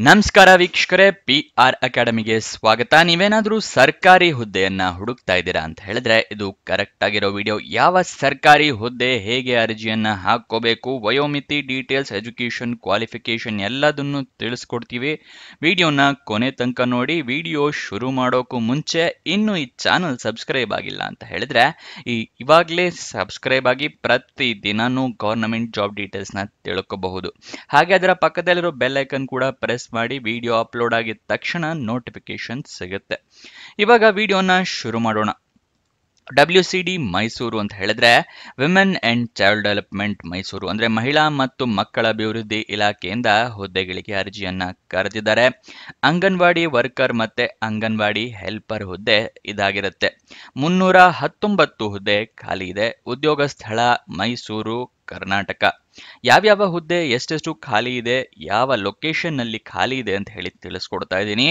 ನಮಸ್ಕಾರ ವೀಕ್ಷಕರೇ, PR ಅಕಾಡೆಮಿಗೆ ಸ್ವಾಗತ. ನೀವೇನಾದ್ರೂ ಸರ್ಕಾರಿ ಹುದ್ದೆಯನ್ನ ಹುಡುಕ್ತಾ ಇದ್ದೀರಾ ಅಂತ ಹೇಳಿದ್ರೆ ಇದು ಕರೆಕ್ಟ್ ಆಗಿರೋ ವಿಡಿಯೋ. ಯಾವ ಸರ್ಕಾರಿ ಹುದ್ದೆ, ಹೇಗೆ ಅರ್ಜಿಯನ್ನ ಹಾಕೋಬೇಕು, ವಯೋಮಿತಿ, ಡೀಟೇಲ್ಸ್, ಎಜುಕೇಶನ್, ಕ್ವಾಲಿಫಿಕೇಶನ್ ಎಲ್ಲದನ್ನು ತಿಳಿಸ್ಕೊಡ್ತೀವಿ. ವಿಡಿಯೋನ ಕೊನೆ ತನಕ ನೋಡಿ. ವಿಡಿಯೋ ಶುರು ಮಾಡೋಕ್ಕೂ ಮುಂಚೆ ಇನ್ನು ಈ ಚಾನಲ್ ಸಬ್ಸ್ಕ್ರೈಬ್ ಆಗಿಲ್ಲ ಅಂತ ಹೇಳಿದ್ರೆ ಇವಾಗಲೇ ಸಬ್ಸ್ಕ್ರೈಬ್ ಆಗಿ ಪ್ರತಿ ದಿನಾನೂ ಗವರ್ನಮೆಂಟ್ ಜಾಬ್ ಡೀಟೇಲ್ಸ್ನ ತಿಳ್ಕೋಬಹುದು. ಹಾಗೆ ಅದರ ಪಕ್ಕದಲ್ಲಿರೋ ಬೆಲ್ ಐಕನ್ ಕೂಡ ಪ್ರೆಸ್ ಮಾಡಿ. ವಿಡಿಯೋ ಅಪ್ಲೋಡ್ ಆಗಿದ ತಕ್ಷಣ ನೋಟಿಫಿಕೇಶನ್ ಸಿಗುತ್ತೆ. ಇವಾಗ ವಿಡಿಯೋನ ಶುರು ಮಾಡೋಣ. WCD ಮೈಸೂರು ಅಂತ ಹೇಳಿದ್ರೆ women and child development Mysuru ಅಂದ್ರೆ ಮಹಿಳಾ ಮತ್ತು ಮಕ್ಕಳ ಅಭಿವೃದ್ಧಿ ಇಲಾಖೆಯಿಂದ ಹುದ್ದೆಗಳಿಗೆ ಅರ್ಜಿಯನ್ನ ಕರೆದಿದ್ದಾರೆ. ಅಂಗನವಾಡಿ ವರ್ಕರ್ ಮತ್ತೆ ಅಂಗನವಾಡಿ ಹೆಲ್ಪರ್ ಹುದ್ದೆ ಇದಾಗಿರುತ್ತೆ. 319 ಹುದ್ದೆ ಖಾಲಿ ಇದೆ. ಉದ್ಯೋಗ ಸ್ಥಳ ಮೈಸೂರು, ಕರ್ನಾಟಕ. ಯಾವ್ಯಾವ ಹುದ್ದೆ ಎಷ್ಟೆಷ್ಟು ಖಾಲಿ ಇದೆ, ಯಾವ ಲೊಕೇಶನ್ ನಲ್ಲಿ ಖಾಲಿ ಇದೆ ಅಂತ ಹೇಳಿ ತಿಳಿಸ್ಕೊಡ್ತಾ ಇದ್ದೀನಿ.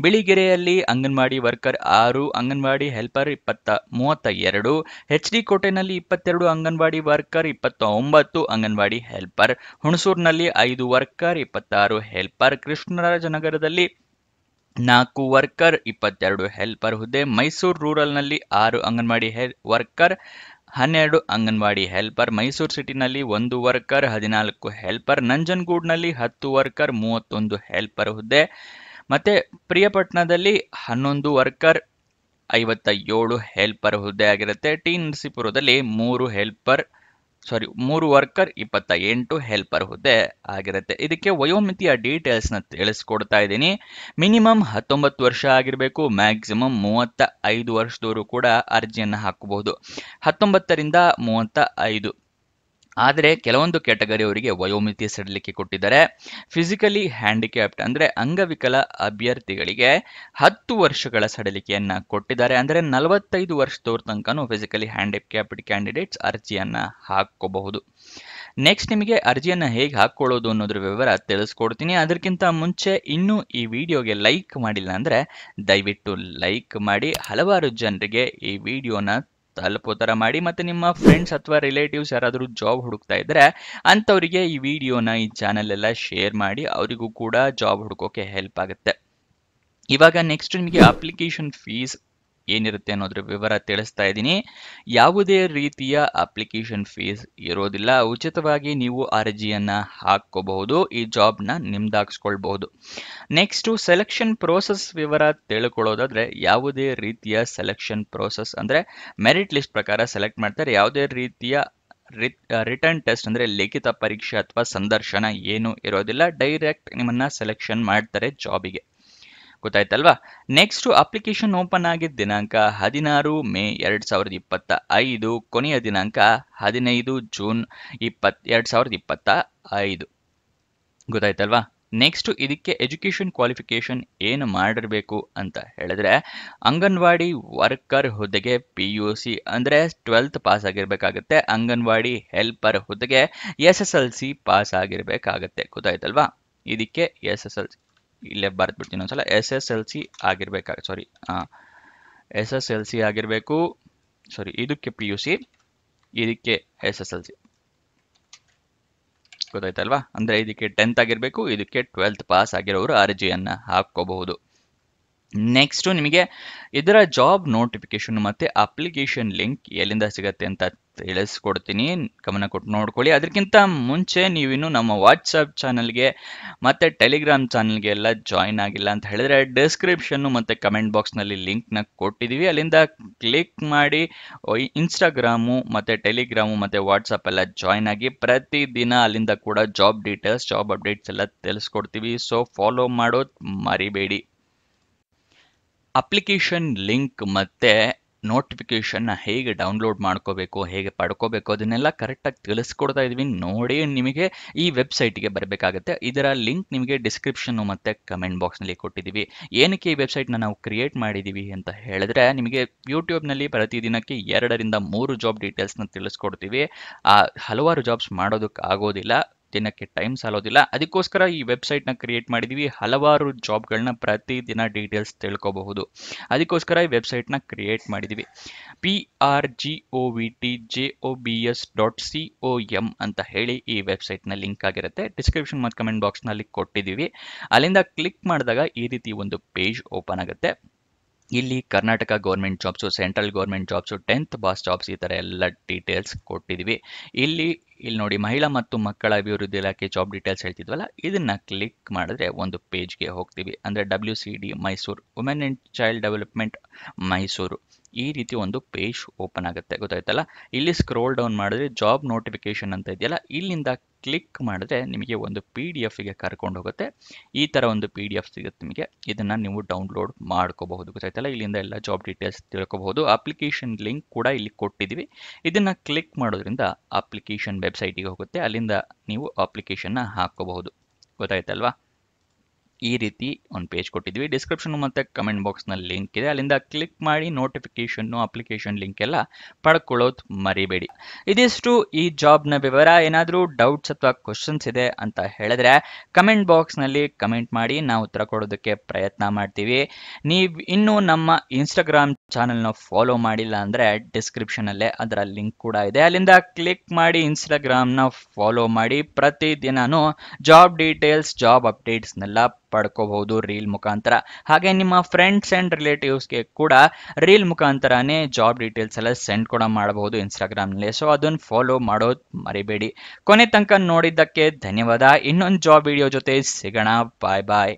ಬಿಳಿಗೆರೆಯಲ್ಲಿ anganwadi worker 6, anganwadi helper 32, HD ಕೋಟೆನಲ್ಲಿ 22 ಅಂಗನವಾಡಿ ವರ್ಕರ್, 29 ಅಂಗನವಾಡಿ ಹೆಲ್ಪರ್, ಹುಣಸೂರಿನಲ್ಲಿ 5 ವರ್ಕರ್, 26 ಹೆಲ್ಪರ್, ಕೃಷ್ಣರಾಜನಗರದಲ್ಲಿ 4 ವರ್ಕರ್, 22 ಹೆಲ್ಪರ್ ಹುದ್ದೆ, ಮೈಸೂರು ರೂರಲ್ನಲ್ಲಿ 6 ಅಂಗನವಾಡಿ ವರ್ಕರ್, 12 ಅಂಗನವಾಡಿ ಹೆಲ್ಪರ್, ಮೈಸೂರು ಸಿಟಿನಲ್ಲಿ 1 ವರ್ಕರ್, 14 ಹೆಲ್ಪರ್, ನಂಜನಗೂಡ್ನಲ್ಲಿ 10 ವರ್ಕರ್, 31 ಹೆಲ್ಪರ್ ಹುದ್ದೆ, ಮತ್ತೆ ಪ್ರಿಯಪಟ್ಟಣದಲ್ಲಿ 11 ವರ್ಕರ್, 57 ಹೆಲ್ಪರ್ ಹುದ್ದೆ ಆಗಿರುತ್ತೆ. ಟಿ ನರಸೀಪುರದಲ್ಲಿ 3 ವರ್ಕರ್, 28 ಹೆಲ್ಪರ್ ಹುದ್ದೆ ಆಗಿರುತ್ತೆ. ಇದಕ್ಕೆ ವಯೋಮಿತಿಯ ಡೀಟೇಲ್ಸ್ ನ ತಿಳಿಸ್ಕೊಡ್ತಾ ಇದ್ದೀನಿ. ಮಿನಿಮಮ್ 19 ವರ್ಷ ಆಗಿರಬೇಕು, ಮ್ಯಾಕ್ಸಿಮಮ್ 35 ವರ್ಷದವರು ಕೂಡ ಅರ್ಜಿಯನ್ನ ಹಾಕಬಹುದು. 19 ರಿಂದ 35. ಆದರೆ ಕೆಲವೊಂದು ಕ್ಯಾಟಗರಿ ಅವರಿಗೆ ವಯೋಮಿತಿ ಸಡಿಲಿಕೆ ಕೊಟ್ಟಿದ್ದಾರೆ. ಫಿಸಿಕಲಿ ಹ್ಯಾಂಡಿಕ್ಯಾಪ್ಟ್ ಅಂದ್ರೆ ಅಂಗವಿಕಲ ಅಭ್ಯರ್ಥಿಗಳಿಗೆ 10 ವರ್ಷಗಳ ಸಡಿಲಿಕೆಯನ್ನ ಕೊಟ್ಟಿದ್ದಾರೆ. ಅಂದ್ರೆ 45 ವರ್ಷದವ್ರ ತನಕನೂ ಫಿಸಿಕಲಿ ಹ್ಯಾಂಡಿಕ್ಯಾಪ್ಡ್ ಕ್ಯಾಂಡಿಡೇಟ್ಸ್ ಅರ್ಜಿಯನ್ನ ಹಾಕೋಬಹುದು. ನೆಕ್ಸ್ಟ್ ನಿಮಗೆ ಅರ್ಜಿಯನ್ನ ಹೇಗೆ ಹಾಕೊಳ್ಳೋದು ಅನ್ನೋದ್ರ ವಿವರ ತಿಳಿಸ್ಕೊಡ್ತೀನಿ. ಅದಕ್ಕಿಂತ ಮುಂಚೆ ಇನ್ನೂ ಈ ವಿಡಿಯೋಗೆ ಲೈಕ್ ಮಾಡಿಲ್ಲ ಅಂದ್ರೆ ದಯವಿಟ್ಟು ಲೈಕ್ ಮಾಡಿ. ಹಲವಾರು ಜನರಿಗೆ ಈ ವಿಡಿಯೋನ ತಲುಪೋ ತರ ಮಾಡಿ. ಮತ್ತೆ ನಿಮ್ಮ ಫ್ರೆಂಡ್ಸ್ ಅಥವಾ ರಿಲೇಟಿವ್ಸ್ ಯಾರಾದರೂ ಜಾಬ್ ಹುಡುಕ್ತಾ ಇದ್ರೆ ಅಂಥವರಿಗೆ ಈ ವಿಡಿಯೋನ, ಈ ಚಾನೆಲ್ ಎಲ್ಲ ಶೇರ್ ಮಾಡಿ. ಅವರಿಗೂ ಕೂಡ ಜಾಬ್ ಹುಡುಕೋಕೆ ಹೆಲ್ಪ್ ಆಗುತ್ತೆ. ಇವಾಗ ನೆಕ್ಸ್ಟ್ ನಿಮಗೆ ಅಪ್ಲಿಕೇಶನ್ ಫೀಸ್ ಏನಿರುತ್ತೆ ಅನ್ನೋದ್ರ ವಿವರ ತಿಳಿಸ್ತಾ ಇದ್ದೀನಿ. ಯಾವುದೇ ರೀತಿಯ ಅಪ್ಲಿಕೇಶನ್ ಫೀಸ್ ಇರೋದಿಲ್ಲ. ಉಚಿತವಾಗಿ ನೀವು ಅರ್ಜಿಯನ್ನ ಹಾಕೋಬಹುದು, ಈ ಜಾಬ್ನ ನಿಮ್ದಾಗಿಸ್ಕೊಳ್ಬಹುದು. ನೆಕ್ಸ್ಟ್ ಸೆಲೆಕ್ಷನ್ ಪ್ರೋಸೆಸ್ ವಿವರ ತಿಳ್ಕೊಳ್ಳೋದಾದ್ರೆ ಯಾವುದೇ ರೀತಿಯ ಸೆಲೆಕ್ಷನ್ ಪ್ರೋಸೆಸ್ ಅಂದ್ರೆ ಮೆರಿಟ್ ಲಿಸ್ಟ್ ಪ್ರಕಾರ ಸೆಲೆಕ್ಟ್ ಮಾಡ್ತಾರೆ. ಯಾವುದೇ ರೀತಿಯ ರಿಟರ್ನ್ ಟೆಸ್ಟ್ ಅಂದ್ರೆ ಲಿಖಿತ ಪರೀಕ್ಷೆ ಅಥವಾ ಸಂದರ್ಶನ ಏನು ಇರೋದಿಲ್ಲ. ಡೈರೆಕ್ಟ್ ನಿಮ್ಮನ್ನ ಸೆಲೆಕ್ಷನ್ ಮಾಡ್ತಾರೆ ಜಾಬಿಗೆ. ಗೊತ್ತಾಯ್ತಲ್ವಾ? ನೆಕ್ಸ್ಟ್ ಅಪ್ಲಿಕೇಶನ್ ಓಪನ್ ಆಗಿದ್ದ ದಿನಾಂಕ 16 ಮೇ 2025, ಕೊನೆಯ ದಿನಾಂಕ 15 ಜೂನ್ 2025. ಗೊತ್ತಾಯ್ತಲ್ವಾ? ನೆಕ್ಸ್ಟ್ ಇದಕ್ಕೆ ಎಜುಕೇಶನ್ ಕ್ವಾಲಿಫಿಕೇಶನ್ ಏನು ಮಾಡಿರಬೇಕು ಅಂತ ಹೇಳಿದ್ರೆ ಅಂಗನವಾಡಿ ವರ್ಕರ್ ಹುದ್ದೆಗೆ PUC ಅಂದ್ರೆ 12th ಪಾಸ್ ಆಗಿರ್ಬೇಕಾಗತ್ತೆ. ಅಂಗನವಾಡಿ ಹೆಲ್ಪರ್ ಹುದ್ದೆಗೆ SSLC ಪಾಸ್ ಆಗಿರ್ಬೇಕಾಗತ್ತೆ. ಗೊತ್ತಾಯ್ತಲ್ವಾ? ಇದಕ್ಕೆ SSLC ಇಲ್ಲೇ ಬರ್ದ್ಬಿಡ್ತೀನಿ ಒಂದ್ಸಲ. SSLC ಆಗಿರ್ಬೇಕು. ಇದಕ್ಕೆ PUC, ಇದಕ್ಕೆ SSLC. ಗೊತ್ತಾಯ್ತಲ್ವಾ? ಅಂದ್ರೆ ಇದಕ್ಕೆ 10th ಆಗಿರ್ಬೇಕು, ಇದಕ್ಕೆ 12th ಪಾಸ್ ಆಗಿರೋರು ಅರ್ಜಿಯನ್ನ ಹಾಕೋಬಹುದು. ನೆಕ್ಸ್ಟ್ ನಿಮಗೆ ಇದರ ಜಾಬ್ ನೋಟಿಫಿಕೇಶನ್ ಮತ್ತೆ ಅಪ್ಲಿಕೇಶನ್ ಲಿಂಕ್ ಎಲ್ಲಿಂದ ಸಿಗತ್ತೆ ಅಂತ ತಿಳಿಸ್ಕೊಡ್ತೀನಿ. ಗಮನ ಕೊಟ್ಟು ನೋಡ್ಕೊಳ್ಳಿ. ಅದಕ್ಕಿಂತ ಮುಂಚೆ ನೀವಿನ್ನು ನಮ್ಮ ವಾಟ್ಸಪ್ ಚಾನಲ್ಗೆ ಮತ್ತೆ ಟೆಲಿಗ್ರಾಮ್ ಚಾನಲ್ಗೆ ಎಲ್ಲ ಜಾಯಿನ್ ಆಗಿಲ್ಲ ಅಂತ ಹೇಳಿದ್ರೆ ಡಿಸ್ಕ್ರಿಪ್ಷನ್ ಮತ್ತೆ ಕಮೆಂಟ್ ಬಾಕ್ಸ್ ನಲ್ಲಿ ಲಿಂಕ್ ನ ಕೊಟ್ಟಿದೀವಿ. ಅಲ್ಲಿಂದ ಕ್ಲಿಕ್ ಮಾಡಿ ಇನ್ಸ್ಟಾಗ್ರಾಮು ಮತ್ತೆ ಟೆಲಿಗ್ರಾಮು ಮತ್ತೆ ವಾಟ್ಸಪ್ ಎಲ್ಲ ಜಾಯಿನ್ ಆಗಿ ಪ್ರತಿ ದಿನ ಅಲ್ಲಿಂದ ಕೂಡ ಜಾಬ್ ಡೀಟೇಲ್ಸ್, ಜಾಬ್ ಅಪ್ಡೇಟ್ಸ್ ಎಲ್ಲ ತಿಳಿಸ್ಕೊಡ್ತೀವಿ. ಸೊ ಫಾಲೋ ಮಾಡೋದು ಮರಿಬೇಡಿ. ಅಪ್ಲಿಕೇಶನ್ ಲಿಂಕ್ ಮತ್ತೆ ನೋಟಿಫಿಕೇಶನ್ ಹೇಗೆ ಡೌನ್ಲೋಡ್ ಮಾಡ್ಕೋಬೇಕು, ಹೇಗೆ ಪಡ್ಕೋಬೇಕು ಅದನ್ನೆಲ್ಲ ಕರೆಕ್ಟಾಗಿ ತಿಳಿಸ್ಕೊಡ್ತಾ ಇದೀವಿ. ನೋಡಿ, ನಿಮಗೆ ಈ ವೆಬ್ಸೈಟ್ಗೆ ಬರಬೇಕಾಗುತ್ತೆ. ಇದರ ಲಿಂಕ್ ನಿಮಗೆ ಡಿಸ್ಕ್ರಿಪ್ಷನ್ ಮತ್ತೆ ಕಮೆಂಟ್ ಬಾಕ್ಸ್ನಲ್ಲಿ ಕೊಟ್ಟಿದ್ದೀವಿ. ಏನಕ್ಕೆ ಈ ವೆಬ್ಸೈಟ್ನ ನಾವು ಕ್ರಿಯೇಟ್ ಮಾಡಿದ್ದೀವಿ ಅಂತ ಹೇಳಿದ್ರೆ ನಿಮಗೆ ಯೂಟ್ಯೂಬ್ನಲ್ಲಿ ಪ್ರತಿದಿನಕ್ಕೆ 2 ರಿಂದ 3 ಜಾಬ್ ಡೀಟೇಲ್ಸ್ನ ತಿಳಿಸ್ಕೊಡ್ತೀವಿ. ಹಲವಾರು ಜಾಬ್ಸ್ ಮಾಡೋದಕ್ಕೆ ಆಗೋದಿಲ್ಲ. ದಿನಕ್ಕೆ ಟೈಮ್ ಸಾಲೋದಿಲ್ಲ. ಅದಕ್ಕೋಸ್ಕರ ಈ ವೆಬ್ಸೈಟ್ನ ಕ್ರಿಯೇಟ್ ಮಾಡಿದ್ದೀವಿ. ಹಲವಾರು ಜಾಬ್ಗಳನ್ನ ಪ್ರತಿದಿನ ಡೀಟೇಲ್ಸ್ ತಿಳ್ಕೋಬಹುದು. ಅದಕ್ಕೋಸ್ಕರ ಈ ವೆಬ್ಸೈಟ್ನ ಕ್ರಿಯೇಟ್ ಮಾಡಿದ್ದೀವಿ. PRGOVTJOBS.com ಅಂತ ಹೇಳಿ ಈ ವೆಬ್ಸೈಟ್ನ ಲಿಂಕ್ ಆಗಿರುತ್ತೆ. ಡಿಸ್ಕ್ರಿಪ್ಷನ್ ಮತ್ತು ಕಮೆಂಟ್ ಬಾಕ್ಸ್ನಲ್ಲಿ ಕೊಟ್ಟಿದ್ದೀವಿ. ಅಲ್ಲಿಂದ ಕ್ಲಿಕ್ ಮಾಡಿದಾಗ ಈ ರೀತಿ ಒಂದು ಪೇಜ್ ಓಪನ್ ಆಗುತ್ತೆ. ಇಲ್ಲಿ Karnataka government jobs, central government jobs, 10th pass jobs ಈ ಥರ ಎಲ್ಲ ಡೀಟೇಲ್ಸ್ ಕೊಟ್ಟಿದ್ದೀವಿ. ಇಲ್ಲಿ ನೋಡಿ ಮಹಿಳಾ ಮತ್ತು ಮಕ್ಕಳ ಅಭಿವೃದ್ಧಿ ಇಲಾಖೆ ಜಾಬ್ ಡೀಟೇಲ್ಸ್ ಹೇಳ್ತಿದ್ವಲ್ಲ, ಇದನ್ನ ಕ್ಲಿಕ್ ಮಾಡಿದ್ರೆ ಒಂದು ಪೇಜ್ಗೆ ಹೋಗ್ತೀವಿ. ಅಂದರೆ WCD Mysuru, women and child development Mysuru, ಈ ರೀತಿ ಒಂದು ಪೇಜ್ ಓಪನ್ ಆಗುತ್ತೆ. ಗೊತ್ತಾಯ್ತಲ್ಲ. ಇಲ್ಲಿ ಸ್ಕ್ರೋಲ್ ಡೌನ್ ಮಾಡಿದ್ರೆ ಜಾಬ್ ನೋಟಿಫಿಕೇಶನ್ ಅಂತ ಇದೆಯಲ್ಲ, ಇಲ್ಲಿಂದ ಕ್ಲಿಕ್ ಮಾಡಿದ್ರೆ ನಿಮಗೆ ಒಂದು PDF-ಗೆ ಕರ್ಕೊಂಡು ಹೋಗುತ್ತೆ. ಈ ಥರ ಒಂದು PDF ಸಿಗುತ್ತೆ ನಿಮಗೆ. ಇದನ್ನು ನೀವು ಡೌನ್ಲೋಡ್ ಮಾಡ್ಕೋಬಹುದು. ಗೊತ್ತಾಯ್ತಲ್ಲ. ಇಲ್ಲಿಂದ ಎಲ್ಲ ಜಾಬ್ ಡೀಟೇಲ್ಸ್ ತಿಳ್ಕೋಬಹುದು. ಅಪ್ಲಿಕೇಶನ್ ಲಿಂಕ್ ಕೂಡ ಇಲ್ಲಿ ಕೊಟ್ಟಿದ್ದೀವಿ. ಇದನ್ನು ಕ್ಲಿಕ್ ಮಾಡೋದ್ರಿಂದ ಅಪ್ಲಿಕೇಶನ್ ವೆಬ್ಸೈಟಿಗೆ ಹೋಗುತ್ತೆ. ಅಲ್ಲಿಂದ ನೀವು ಅಪ್ಲಿಕೇಶನ್ನ ಹಾಕೋಬಹುದು. ಗೊತ್ತಾಯ್ತಲ್ವಾ. ಈ ರೀತಿ ಒಂದು ಪೇಜ್ ಕೊಟ್ಟಿದ್ವಿ. ಡಿಸ್ಕ್ರಿಪ್ಷನ್ ಮತ್ತು ಕಮೆಂಟ್ ಬಾಕ್ಸ್ನಲ್ಲಿ ಲಿಂಕ್ ಇದೆ. ಅಲ್ಲಿಂದ ಕ್ಲಿಕ್ ಮಾಡಿ ನೋಟಿಫಿಕೇಶನ್ನು, ಅಪ್ಲಿಕೇಶನ್ ಲಿಂಕ್ ಎಲ್ಲ ಪಡ್ಕೊಳ್ಳೋದು ಮರಿಬೇಡಿ. ಇದಿಷ್ಟು ಈ ಜಾಬ್ನ ವಿವರ. ಏನಾದರೂ ಡೌಟ್ಸ್ ಅಥವಾ ಕ್ವಶನ್ಸ್ ಇದೆ ಅಂತ ಹೇಳಿದ್ರೆ ಕಮೆಂಟ್ ಬಾಕ್ಸ್ನಲ್ಲಿ ಕಮೆಂಟ್ ಮಾಡಿ, ನಾವು ಉತ್ತರ ಕೊಡೋದಕ್ಕೆ ಪ್ರಯತ್ನ ಮಾಡ್ತೀವಿ. ನೀವು ಇನ್ನೂ ನಮ್ಮ ಇನ್ಸ್ಟಾಗ್ರಾಮ್ ಚಾನಲ್ನ ಫಾಲೋ ಮಾಡಿಲ್ಲ ಅಂದರೆ ಡಿಸ್ಕ್ರಿಪ್ಷನಲ್ಲೇ ಅದರ ಲಿಂಕ್ ಕೂಡ ಇದೆ. ಅಲ್ಲಿಂದ ಕ್ಲಿಕ್ ಮಾಡಿ ಇನ್ಸ್ಟಾಗ್ರಾಮ್ನ ಫಾಲೋ ಮಾಡಿ. ಪ್ರತಿದಿನನೂ ಜಾಬ್ ಡೀಟೇಲ್ಸ್, ಜಾಬ್ ಅಪ್ಡೇಟ್ಸ್ನೆಲ್ಲ ಪಡ್ಕೋಬಹುದು ರೀಲ್ ಮುಖಾಂತರ. ಹಾಗೆ ನಿಮ್ಮ ಫ್ರೆಂಡ್ಸ್ ಆ್ಯಂಡ್ ರಿಲೇಟಿವ್ಸ್ಗೆ ಕೂಡ ರೀಲ್ ಮುಖಾಂತರನೇ ಜಾಬ್ ಡೀಟೇಲ್ಸ್ ಎಲ್ಲ ಸೆಂಡ್ ಕೂಡ ಮಾಡಬಹುದು ಇನ್ಸ್ಟಾಗ್ರಾಮ್ನಲ್ಲಿ. ಸೊ ಅದನ್ನು ಫಾಲೋ ಮಾಡೋದು ಮರಿಬೇಡಿ. ಕೊನೆ ತನಕ ನೋಡಿದ್ದಕ್ಕೆ ಧನ್ಯವಾದ. ಇನ್ನೊಂದು ಜಾಬ್ ವಿಡಿಯೋ ಜೊತೆ ಸಿಗೋಣ. ಬಾಯ್ ಬಾಯ್.